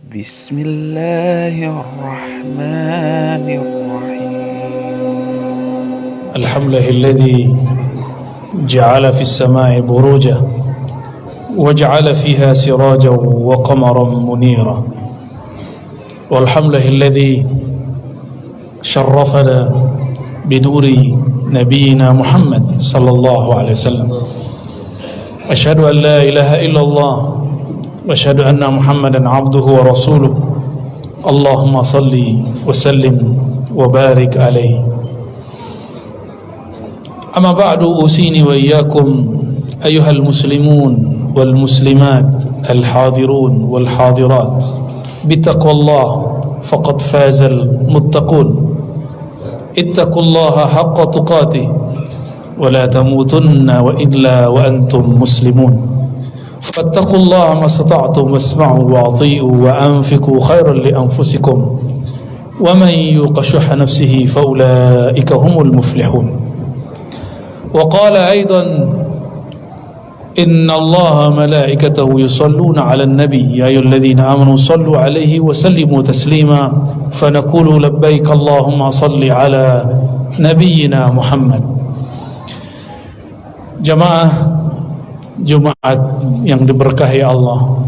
بسم الله الرحمن الرحيم الحمد لله الذي جعل في السماء بروجا وجعل فيها سراجا وقمرا منيرا والحمد لله الذي شرفنا بدور نبينا محمد صلى الله عليه وسلم أشهد أن لا إله إلا الله وأشهد أن محمدا عبده ورسوله اللهم صل وسلم وبارك عليه أما بعد أوصيني وإياكم أيها المسلمون والمسلمات الحاضرون والحاضرات بتقوى الله فقد فاز المتقون اتقوا الله حق تقاته ولا تموتن وإلا وأنتم مسلمون فاتقوا الله ما استطعتم واسمعوا وأطيعوا وأنفقوا خيرا لأنفسكم ومن يوق شح نفسه فأولئك هم المفلحون وقال أيضا إن الله ملائكته يصلون على النبي يا أيها الذين آمنوا صلوا عليه وسلموا تسليما فنقول لبيك اللهم صل على نبينا محمد. Jamaah Jumat yang diberkahi Allah,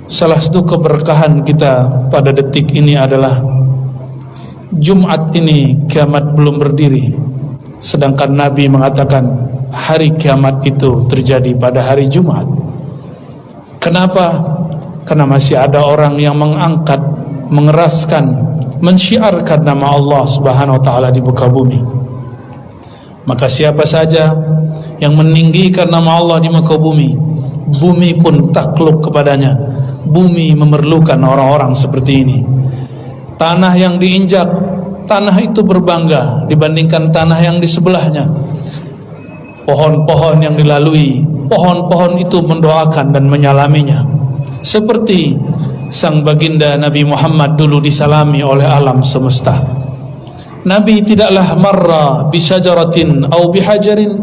salah satu keberkahan kita pada detik ini adalah Jumat ini kiamat belum berdiri, sedangkan Nabi mengatakan hari kiamat itu terjadi pada hari Jumat. Kenapa? Karena masih ada orang yang mengangkat, mengeraskan, mensyiarkan nama Allah Subhanahu wa taala di muka bumi. Maka siapa saja yang meninggikan nama Allah di muka bumi, bumi pun takluk kepadanya. Bumi memerlukan orang-orang seperti ini. Tanah yang diinjak, tanah itu berbangga dibandingkan tanah yang di sebelahnya. Pohon-pohon yang dilalui, pohon-pohon itu mendoakan dan menyalaminya. Seperti sang baginda Nabi Muhammad dulu disalami oleh alam semesta. Nabi tidaklah marra bisajaratin au bihajarin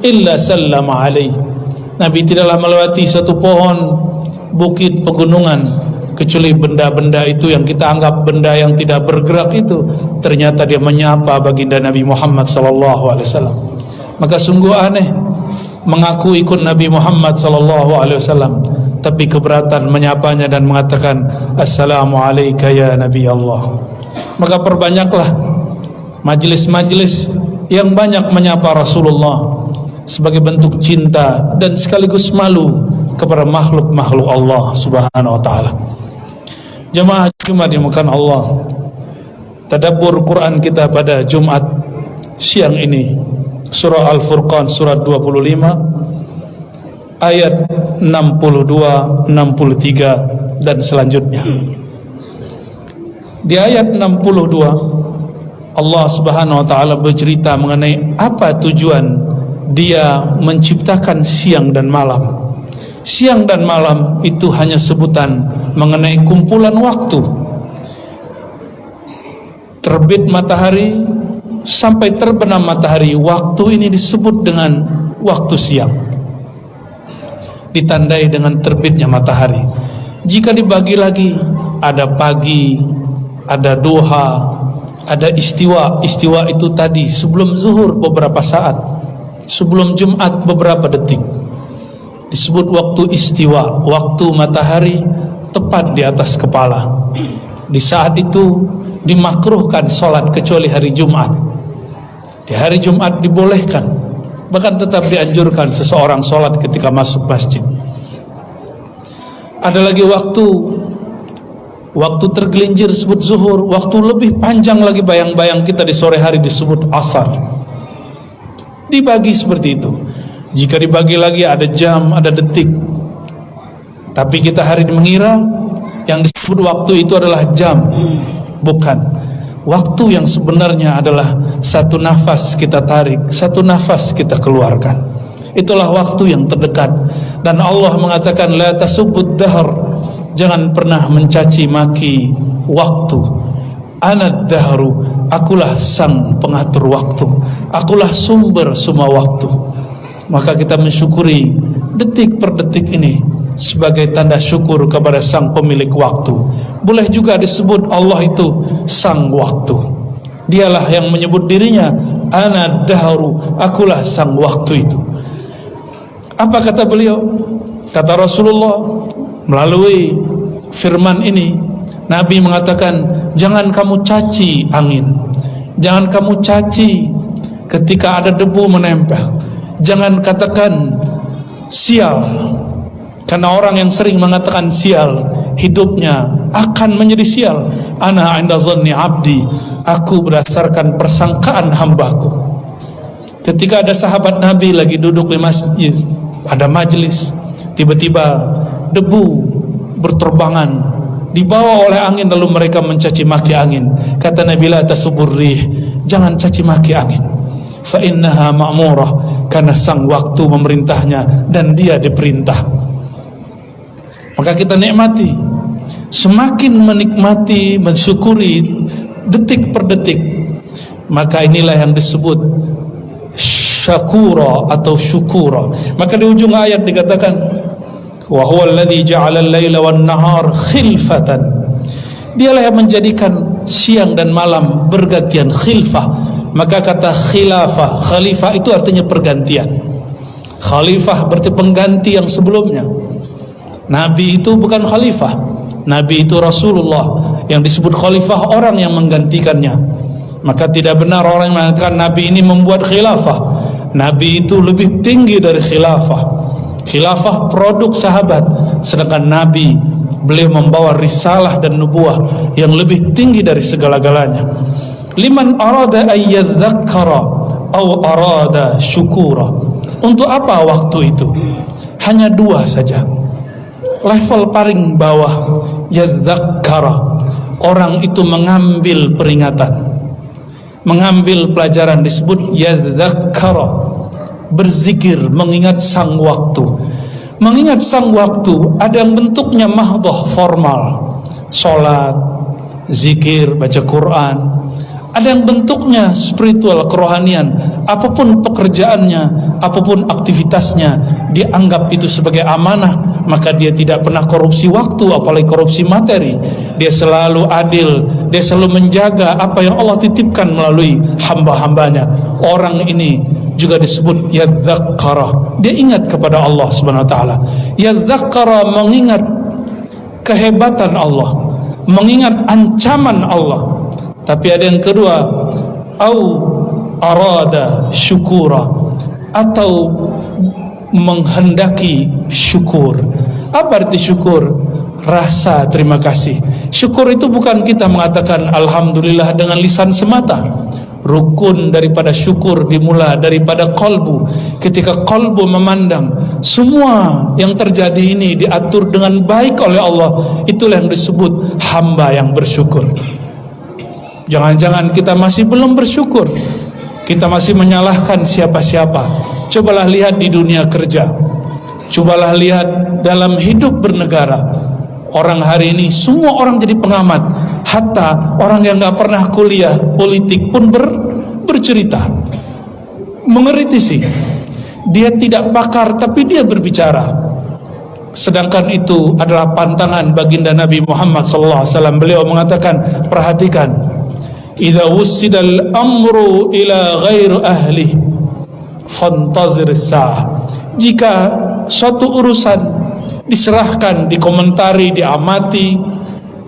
illa sallama alaih. Nabi tidaklah melewati satu pohon, bukit, pegunungan, kecuali benda-benda itu yang kita anggap benda yang tidak bergerak itu, ternyata dia menyapa baginda Nabi Muhammad sallallahu alaihi wasallam. Maka sungguh aneh mengaku ikut Nabi Muhammad sallallahu alaihi wasallam tapi keberatan menyapanya dan mengatakan assalamu alayka ya Nabi Allah. Maka perbanyaklah majlis-majlis yang banyak menyapa Rasulullah sebagai bentuk cinta dan sekaligus malu kepada makhluk-makhluk Allah Subhanahu wa taala. Jemaah Jumat dimuliakan Allah, tadabbur Quran kita pada Jumat siang ini surah Al-Furqan surat 25 ayat 62, 63 dan selanjutnya. Di ayat 62 Allah Subhanahu wa taala bercerita mengenai apa tujuan Dia menciptakan siang dan malam. Siang dan malam itu hanya sebutan mengenai kumpulan waktu. Terbit matahari sampai terbenam matahari, waktu ini disebut dengan waktu siang. Ditandai dengan terbitnya matahari. Jika dibagi lagi, ada pagi, ada duha, ada istiwa. Istiwa itu tadi sebelum zuhur beberapa saat, sebelum Jumat beberapa detik, disebut waktu istiwa, waktu matahari tepat di atas kepala. Di saat itu dimakruhkan sholat kecuali hari Jumat. Di hari Jumat dibolehkan, bahkan tetap dianjurkan seseorang sholat ketika masuk masjid. Ada lagi waktu tergelincir disebut zuhur. Waktu lebih panjang lagi bayang-bayang kita di sore hari disebut asar. Dibagi seperti itu. Jika dibagi lagi ada jam, ada detik. Tapi kita hari ini mengira yang disebut waktu itu adalah jam. Bukan. Waktu yang sebenarnya adalah satu nafas kita tarik, satu nafas kita keluarkan. Itulah waktu yang terdekat. Dan Allah mengatakan la tasubbud dahr, jangan pernah mencaci maki waktu. Anad dahru, akulah sang pengatur waktu, akulah sumber semua waktu. Maka kita mensyukuri detik per detik ini sebagai tanda syukur kepada sang pemilik waktu. Boleh juga disebut Allah itu sang waktu. Dialah yang menyebut dirinya ana dahru, akulah sang waktu itu. Apa kata beliau? Kata Rasulullah melalui firman ini, Nabi mengatakan, jangan kamu caci angin, jangan kamu caci ketika ada debu menempel, jangan katakan sial, karena orang yang sering mengatakan sial, hidupnya akan menjadi sial. Ana inda zanni abdi, aku berdasarkan persangkaan hambaku. Ketika ada sahabat Nabi lagi duduk di masjid, ada majlis, tiba-tiba debu berterbangan, dibawa oleh angin, lalu mereka mencaci maki angin. Kata Nabi, la tasubur rih, jangan caci maki angin, fa innaha ma'murah, karena sang waktu memerintahnya dan dia diperintah. Maka kita nikmati, semakin menikmati, mensyukuri detik per detik, maka inilah yang disebut syakura atau syukura. Maka di ujung ayat dikatakan, wa huwa alladhi ja'ala al-laila wan-nahar khilfatan, dialah yang menjadikan siang dan malam bergantian, khilfah. Maka kata khilafah, khalifah itu artinya pergantian. Khalifah berarti pengganti yang sebelumnya. Nabi itu bukan khalifah, Nabi itu Rasulullah. Yang disebut khalifah orang yang menggantikannya. Maka tidak benar orang yang mengatakan Nabi ini membuat khilafah. Nabi itu lebih tinggi dari khilafah. Khilafah produk sahabat, sedangkan Nabi, beliau membawa risalah dan nubuah yang lebih tinggi dari segala-galanya. Liman arada ayyadzakkara aw arada syukura. Untuk apa waktu itu? Hanya dua saja. Level paling bawah, yadzakkara, orang itu mengambil peringatan, mengambil pelajaran, disebut yadzakkara, berzikir, mengingat sang waktu. Mengingat sang waktu ada yang bentuknya mahdhah, formal, salat, zikir, baca Quran. Ada yang bentuknya spiritual, kerohanian. Apapun pekerjaannya, apapun aktivitasnya, dianggap itu sebagai amanah, maka dia tidak pernah korupsi waktu, apalagi korupsi materi. Dia selalu adil, dia selalu menjaga apa yang Allah titipkan melalui hamba-hambanya. Orang ini juga disebut yadzakkara, dia ingat kepada Allah Subhanahu wa taala. Yadzakkara, mengingat kehebatan Allah, mengingat ancaman Allah. Tapi ada yang kedua, au arada syukura, atau menghendaki syukur. Apa arti syukur? Rasa terima kasih. Syukur itu bukan kita mengatakan alhamdulillah dengan lisan semata. Rukun daripada syukur dimulai daripada qalbu. Ketika qalbu memandang semua yang terjadi ini diatur dengan baik oleh Allah, itulah yang disebut hamba yang bersyukur. Jangan-jangan kita masih belum bersyukur, kita masih menyalahkan siapa-siapa. Cobalah lihat di dunia kerja, cobalah lihat dalam hidup bernegara. Orang hari ini semua orang jadi pengamat, hatta orang yang gak pernah kuliah politik pun bercerita, mengkritisi. Dia tidak pakar tapi dia berbicara. Sedangkan itu adalah pantangan baginda Nabi Muhammad SAW. Beliau mengatakan, perhatikan, idza wussidal amru ila ghairi ahli fantazir as-sa'ah. Jika suatu urusan diserahkan, dikomentari, diamati,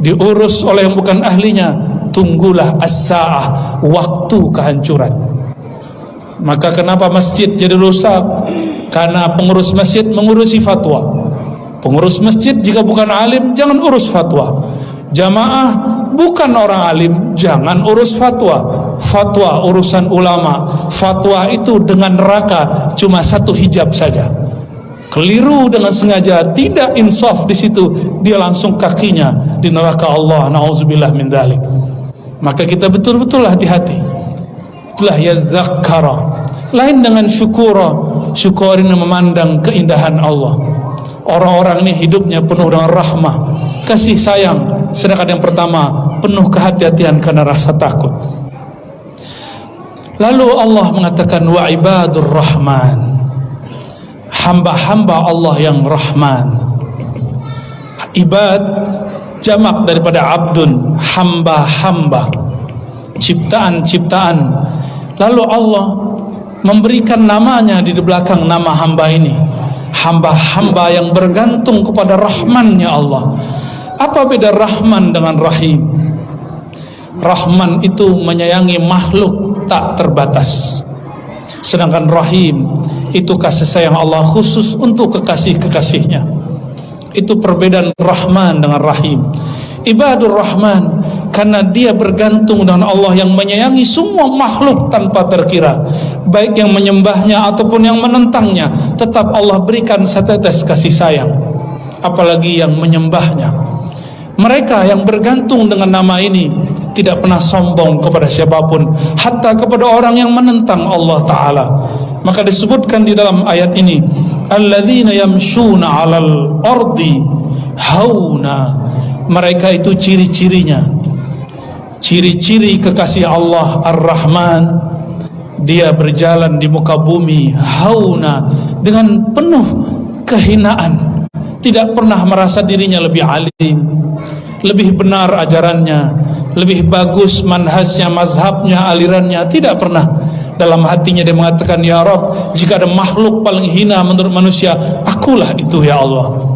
diurus oleh yang bukan ahlinya, tunggulah as-sa'ah, waktu kehancuran. Maka kenapa masjid jadi rusak? Karena pengurus masjid mengurusi fatwa. Pengurus masjid jika bukan alim, jangan urus fatwa. Jamaah bukan orang alim, jangan urus fatwa. Fatwa urusan ulama. Fatwa itu dengan neraka cuma satu hijab saja. Keliru dengan sengaja, tidak insaf di situ, dia langsung kakinya di neraka Allah. Nauzubillah min dzalik. Maka kita betul-betul hati-hati. Itulah yadzakkara. Lain dengan syukura. Syukur ini memandang keindahan Allah. Orang-orang ini hidupnya penuh dengan rahmah, kasih sayang. Sedangkan yang pertama penuh kehati-hatian karena rasa takut. Lalu Allah mengatakan wa ibadur rahman, hamba-hamba Allah yang rahman. Ibad jamak daripada abdun, hamba-hamba, ciptaan-ciptaan. Lalu Allah memberikan namanya di belakang nama hamba ini, hamba-hamba yang bergantung kepada Rahman-Nya Allah. Apa beda Rahman dengan Rahim? Rahman itu menyayangi makhluk tak terbatas, sedangkan Rahim itu kasih sayang Allah khusus untuk kekasih-kekasihnya. Itu perbedaan Rahman dengan Rahim. Ibadur Rahman karena dia bergantung dengan Allah yang menyayangi semua makhluk tanpa terkira, baik yang menyembahnya ataupun yang menentangnya, tetap Allah berikan setetes kasih sayang, apalagi yang menyembahnya. Mereka yang bergantung dengan nama ini tidak pernah sombong kepada siapapun, hatta kepada orang yang menentang Allah Ta'ala. Maka disebutkan di dalam ayat ini, alladzina yamshuna 'alal ardi hauna. Mereka itu ciri-cirinya, ciri-ciri kekasih Allah Ar-Rahman, dia berjalan di muka bumi hauna, dengan penuh kehinaan, tidak pernah merasa dirinya lebih alim, lebih benar ajarannya, lebih bagus manhajnya, mazhabnya, alirannya. Tidak pernah. Dalam hatinya dia mengatakan, ya Rabb, jika ada makhluk paling hina menurut manusia, akulah itu ya Allah.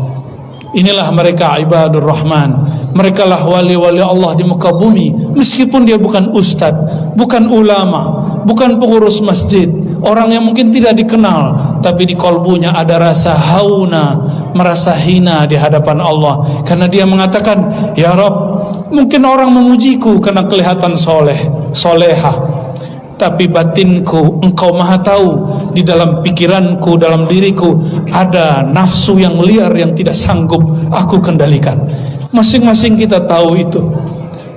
Inilah mereka ibadur Rahman. Mereka lah wali-wali Allah di muka bumi, meskipun dia bukan ustadz, bukan ulama, bukan pengurus masjid, orang yang mungkin tidak dikenal, tapi di kalbunya ada rasa hauna, merasa hina di hadapan Allah, karena dia mengatakan, ya Rabb, mungkin orang memujiku karena kelihatan solehah, tapi batinku Engkau maha tahu. Di dalam pikiranku, dalam diriku ada nafsu yang liar yang tidak sanggup aku kendalikan. Masing-masing kita tahu itu,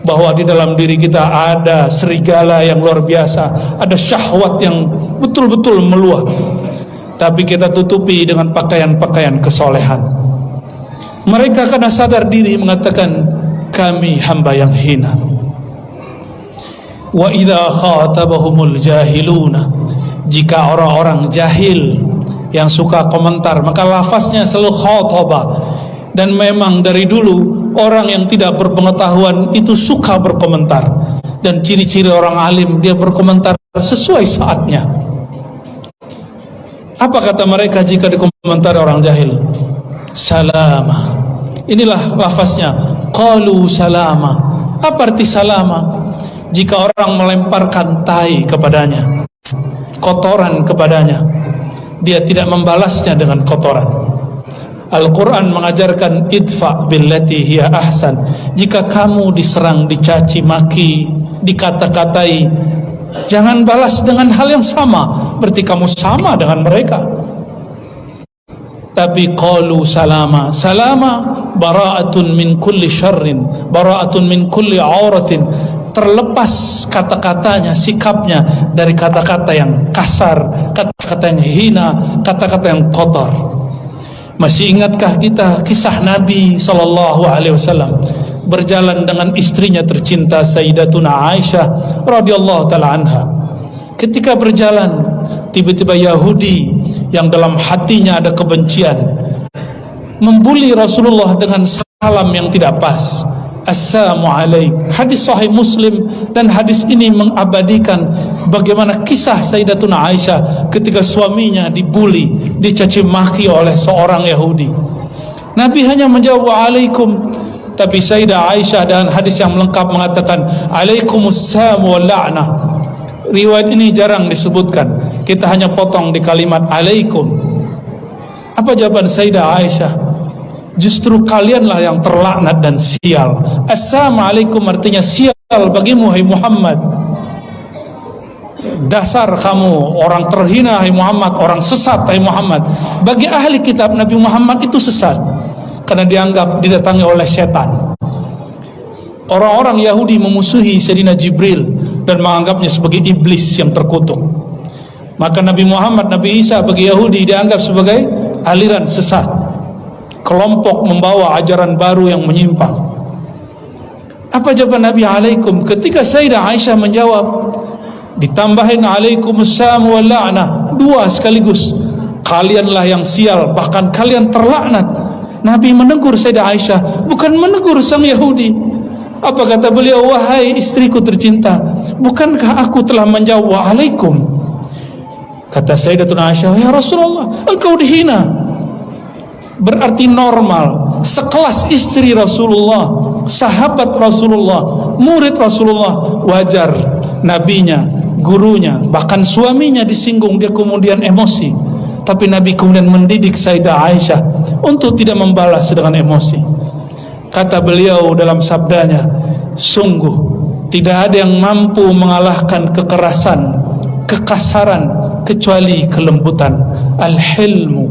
bahwa di dalam diri kita ada serigala yang luar biasa, ada syahwat yang betul-betul meluap, tapi kita tutupi dengan pakaian-pakaian kesolehan. Mereka karena sadar diri mengatakan, kami hamba yang hina. Wa idza khatabahumul jahiluna, jika orang-orang jahil yang suka komentar, maka lafaznya selalu khataba. Dan memang dari dulu orang yang tidak berpengetahuan itu suka berkomentar, dan ciri-ciri orang alim, dia berkomentar sesuai saatnya. Apa kata mereka jika dikomentari orang jahil? Salama. Inilah lafaznya, qalu salama. Apa arti salama? Jika orang melemparkan tai kepadanya, kotoran kepadanya, dia tidak membalasnya dengan kotoran. Al-Quran mengajarkan idfa billati hiya ahsan. Jika kamu diserang, dicaci maki, dikata-katai, jangan balas dengan hal yang sama, berarti kamu sama dengan mereka. Tapi qalu salama. Salama bara'atun min kulli syarrin, bara'atun min kulli auratin, terlepas kata-katanya, sikapnya dari kata-kata yang kasar, kata-kata yang hina, kata-kata yang kotor. Masih ingatkah kita kisah Nabi SAW berjalan dengan istrinya tercinta Sayyidatuna Aisyah radhiyallahu taala anha? Ketika berjalan, tiba-tiba Yahudi yang dalam hatinya ada kebencian membuli Rasulullah dengan salam yang tidak pas. Assalamualaikum. Hadis sahih Muslim, dan hadis ini mengabadikan bagaimana kisah Sayyidatuna Aisyah ketika suaminya dibuli, dicaci maki oleh seorang Yahudi. Nabi hanya menjawab waalaikum, tapi Sayyidah Aisyah dan hadis yang lengkap mengatakan alaikumussalam wal la'nah. Riwayat ini jarang disebutkan, kita hanya potong di kalimat alaikum. Apa jawaban Sayyidah Aisyah? Justru kalianlah yang terlaknat dan sial. Assalamualaikum artinya sial bagimu hai Muhammad. Dasar kamu orang terhina hai Muhammad, orang sesat hai Muhammad. Bagi ahli kitab, Nabi Muhammad itu sesat karena dianggap didatangi oleh setan. Orang-orang Yahudi memusuhi Sayyidina Jibril dan menganggapnya sebagai iblis yang terkutuk. Maka Nabi Muhammad, Nabi Isa bagi Yahudi dianggap sebagai aliran sesat, kelompok membawa ajaran baru yang menyimpang. Apa jawaban Nabi alaikum? Ketika Sayyidah Aisyah menjawab, ditambahin alaikumussalam wal la'nah, dua sekaligus. Kalianlah yang sial, bahkan kalian terlaknat. Nabi menegur Sayyidah Aisyah, bukan menegur sang Yahudi. Apa kata beliau? Wahai istriku tercinta, bukankah aku telah menjawab wa'alaikum? Kata Sayyidatuna Aisyah, ya Rasulullah, engkau dihina. Berarti normal, sekelas istri Rasulullah, sahabat Rasulullah, murid Rasulullah, wajar nabinya, gurunya, bahkan suaminya disinggung, dia kemudian emosi. Tapi Nabi kemudian mendidik Sayyidah Aisyah untuk tidak membalas dengan emosi. Kata beliau dalam sabdanya, sungguh tidak ada yang mampu mengalahkan kekerasan, kekasaran, kecuali kelembutan. Al-hilmu,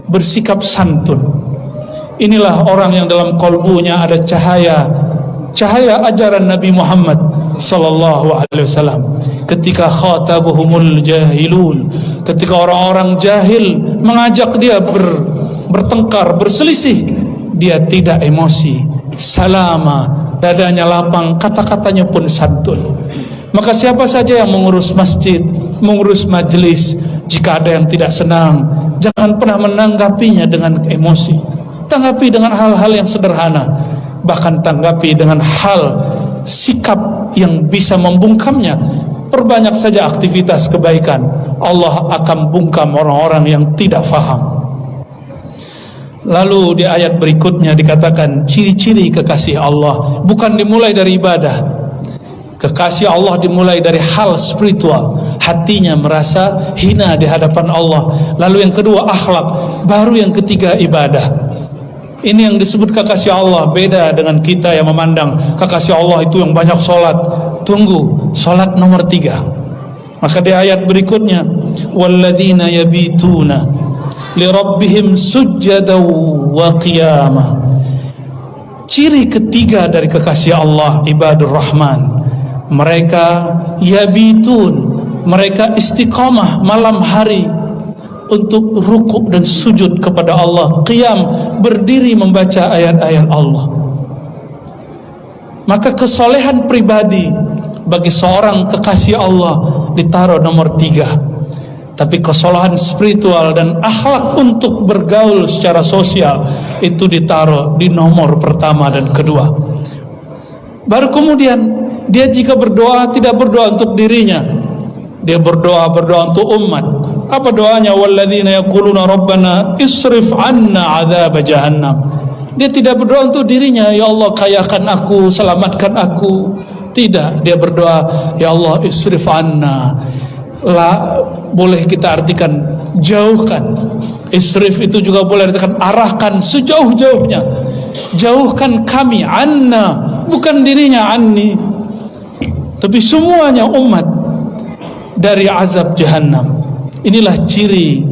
bersikap santun. Inilah orang yang dalam kalbunya ada cahaya ajaran Nabi Muhammad sallallahu alaihi wasallam. Ketika khatabuhumul jahilun, ketika orang-orang jahil mengajak dia bertengkar, berselisih, dia tidak emosi, salama, dadanya lapang, kata-katanya pun santun. Maka siapa saja yang mengurus masjid, mengurus majelis, jika ada yang tidak senang, jangan pernah menanggapinya dengan emosi. Tanggapi dengan hal-hal yang sederhana, bahkan tanggapi dengan hal sikap yang bisa membungkamnya. Perbanyak saja aktivitas kebaikan, Allah akan bungkam orang-orang yang tidak faham. Lalu di ayat berikutnya dikatakan ciri-ciri kekasih Allah bukan dimulai dari ibadah. Kekasih Allah dimulai dari hal spiritual, hatinya merasa hina di hadapan Allah. Lalu yang kedua akhlak, baru yang ketiga ibadah. Ini yang disebut kekasih Allah. Beda dengan kita yang memandang kekasih Allah itu yang banyak sholat. Tunggu, sholat nomor 3. Maka di ayat berikutnya, walladzina yabituna lirabbihim sujjadaw wa qiyama. Ciri ketiga dari kekasih Allah ibadur rahman, mereka yabitun, mereka istiqamah malam hari untuk rukuk dan sujud kepada Allah, qiyam, berdiri membaca ayat-ayat Allah. Maka kesolehan pribadi bagi seorang kekasih Allah ditaruh nomor 3. Tapi kesolehan spiritual dan akhlak untuk bergaul secara sosial itu ditaruh di nomor pertama dan kedua. Baru kemudian dia jika berdoa tidak berdoa untuk dirinya, dia berdoa untuk umat. Apa doanya? Walladzina yaquluna rabbana isrif 'anna 'adzab jahannam. Dia tidak berdoa untuk dirinya, ya Allah kayakan aku, selamatkan aku. Tidak, dia berdoa, ya Allah isrif 'anna. Boleh kita artikan jauhkan. Isrif itu juga boleh artikan arahkan sejauh-jauhnya. Jauhkan kami, anna, bukan dirinya anni, tapi semuanya umat dari azab jahannam. Inilah ciri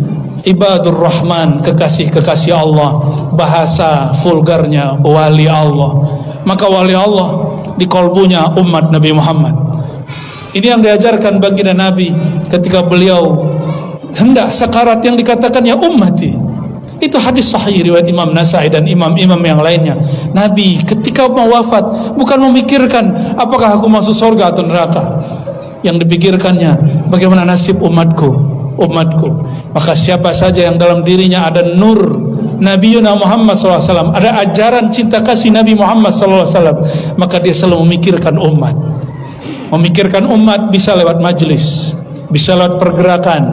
ibadur rahman, kekasih-kekasih Allah. Bahasa vulgarnya wali Allah. Maka wali Allah di kalbunya umat Nabi Muhammad. Ini yang diajarkan baginda Nabi ketika beliau hendak sakarat, yang dikatakan ya ummati. Itu hadis sahih riwayat Imam Nasai dan imam-imam yang lainnya. Nabi ketika mau wafat bukan memikirkan apakah aku masuk surga atau neraka. Yang dipikirkannya bagaimana nasib umatku. Maka siapa saja yang dalam dirinya ada nur Nabiuna Muhammad SAW, ada ajaran cinta kasih Nabi Muhammad SAW, maka dia selalu memikirkan umat. Memikirkan umat bisa lewat majelis, bisa lewat pergerakan,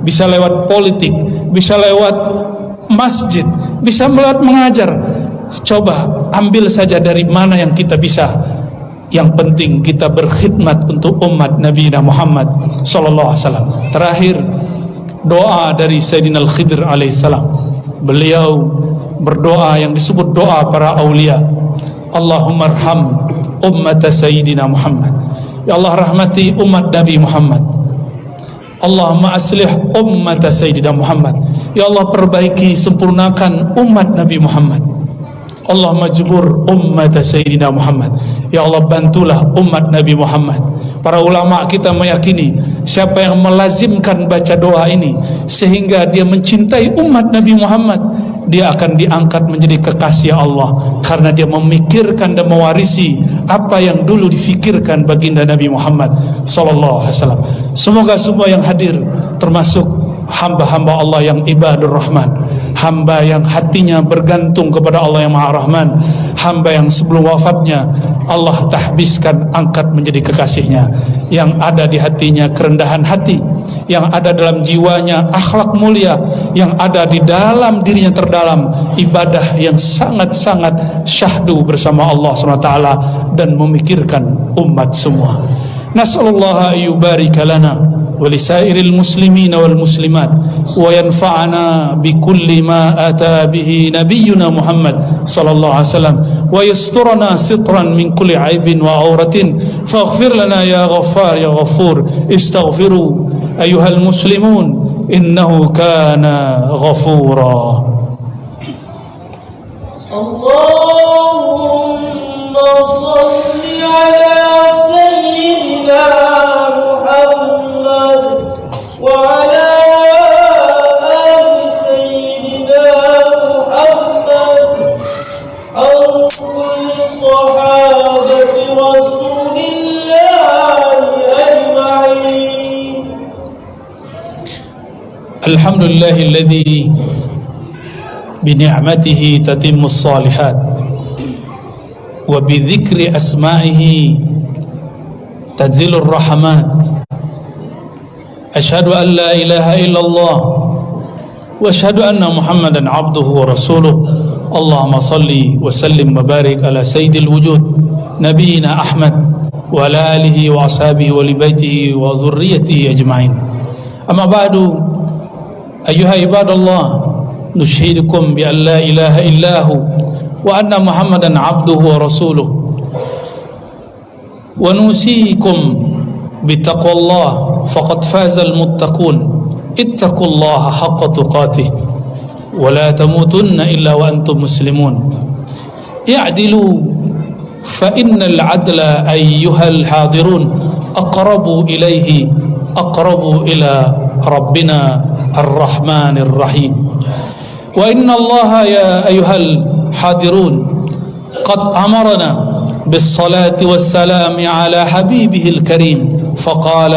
bisa lewat politik, bisa lewat masjid, bisa lewat mengajar. Coba ambil saja dari mana yang kita bisa. Yang penting kita berkhidmat untuk umat Nabi Muhammad sallallahu alaihi wasallam. Terakhir, doa dari Sayyidina Al-Khidr alaihissalam. Beliau berdoa yang disebut doa para aulia. Allahumma arham ummat Sayyidina Muhammad. Ya Allah rahmati umat Nabi Muhammad. Allahumma aslih ummat Sayyidina Muhammad. Ya Allah perbaiki, sempurnakan umat Nabi Muhammad. Allahumma jubur ummat Sayyidina Muhammad. Ya Allah bantulah umat Nabi Muhammad. Para ulama kita meyakini siapa yang melazimkan baca doa ini sehingga dia mencintai umat Nabi Muhammad, dia akan diangkat menjadi kekasih Allah karena dia memikirkan dan mewarisi apa yang dulu difikirkan baginda Nabi Muhammad sallallahu alaihi wasallam. Semoga semua yang hadir termasuk hamba-hamba Allah yang ibadur rahman, hamba yang hatinya bergantung kepada Allah yang Maha Rahman, hamba yang sebelum wafatnya Allah tahbiskan angkat menjadi kekasihnya, yang ada di hatinya kerendahan hati, yang ada dalam jiwanya akhlak mulia, yang ada di dalam dirinya terdalam ibadah yang sangat-sangat syahdu bersama Allah SWT dan memikirkan umat semua. Nas'alullah ayyubarika lana ولسائر المسلمين والمسلمات وينفعنا بكل ما أتى به نبينا محمد صلى الله عليه وسلم ويسترنا سترا من كل عيب وعورة فاغفر لنا يا غفار يا غفور استغفروا أيها المسلمون إنه كان غفورا. اللهم صل على سيدنا محمد وعلى آل سيدنا محمد عن كل صحابة رسول الله أجمعين. الحمد لله الذي بنعمته تتم الصالحات وبذكر أسمائه تنزل الرحمات. أشهد أن لا إله إلا الله وأشهد أن محمدا عبده ورسوله. اللهم صل وسلم وبارك على سيد الوجود نبينا أحمد وعلى آله وأصحابه ولبيته وذريته أجمعين. أما بعد أيها عباد الله نشهدكم بأن لا إله إلا هو وأن محمدا عبده ورسوله ونوصيكم بتقوى الله فقد فاز المتقون. اتقوا الله حق تقاته ولا تموتن إلا وأنتم مسلمون. اعدلوا فإن العدل أيها الحاضرون أقرب إليه أقرب إلى ربنا الرحمن الرحيم. وإن الله يا أيها الحاضرون قد أمرنا بالصلاة والسلام على حبيبه الكريم فقال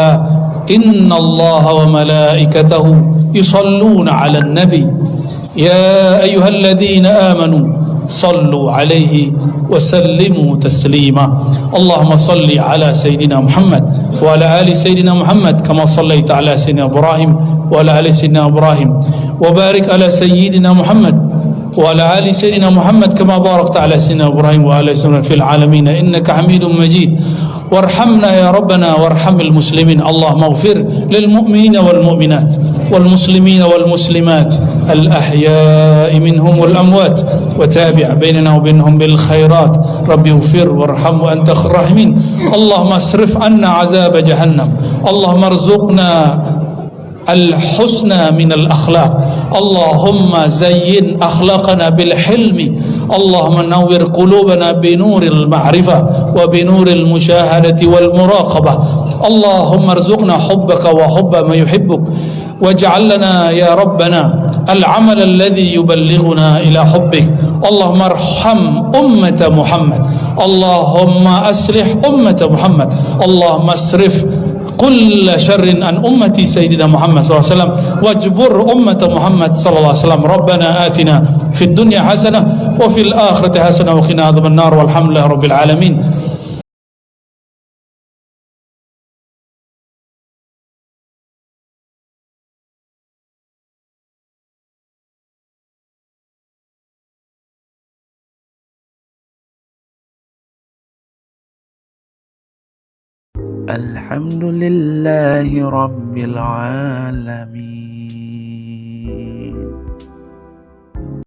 إن الله وملائكته يصلون على النبي يا أيها الذين آمنوا صلوا عليه وسلموا تسليما. اللهم صل على سيدنا محمد وعلى آل سيدنا محمد كما صليت على سيدنا إبراهيم وعلى آل سيدنا إبراهيم وبارك على سيدنا محمد وعلى آل سيدنا محمد كما باركت على سيدنا إبراهيم وعلى سيدنا في العالمين إنك حميد مجيد. وارحمنا يا ربنا وارحم المسلمين. اللهم اغفر للمؤمنين والمؤمنات والمسلمين والمسلمات الأحياء منهم والأموات وتابع بيننا وبينهم بالخيرات. ربي اغفر وارحم وأنت خير الراحمين. اللهم اصرف عنا عذاب جهنم. اللهم ارزقنا الحسنى من الأخلاق. اللهم زين أخلاقنا بالحلم. اللهم نور قلوبنا بنور المعرفة وبنور المشاهدة والمراقبة. اللهم ارزقنا حبك وحب من يحبك واجعل لنا يا ربنا العمل الذي يبلغنا إلى حبك. اللهم ارحم أمة محمد. اللهم أصلح أمة محمد. اللهم اصرف كل شر عن أمتي سيدنا محمد صلى الله عليه وسلم واجبر أمة محمد صلى الله عليه وسلم. ربنا آتنا في الدنيا حسنة وفي الآخرة حسنة وقنا عذاب النار والحمد لله رب العالمين. الحمد لله رب العالمين.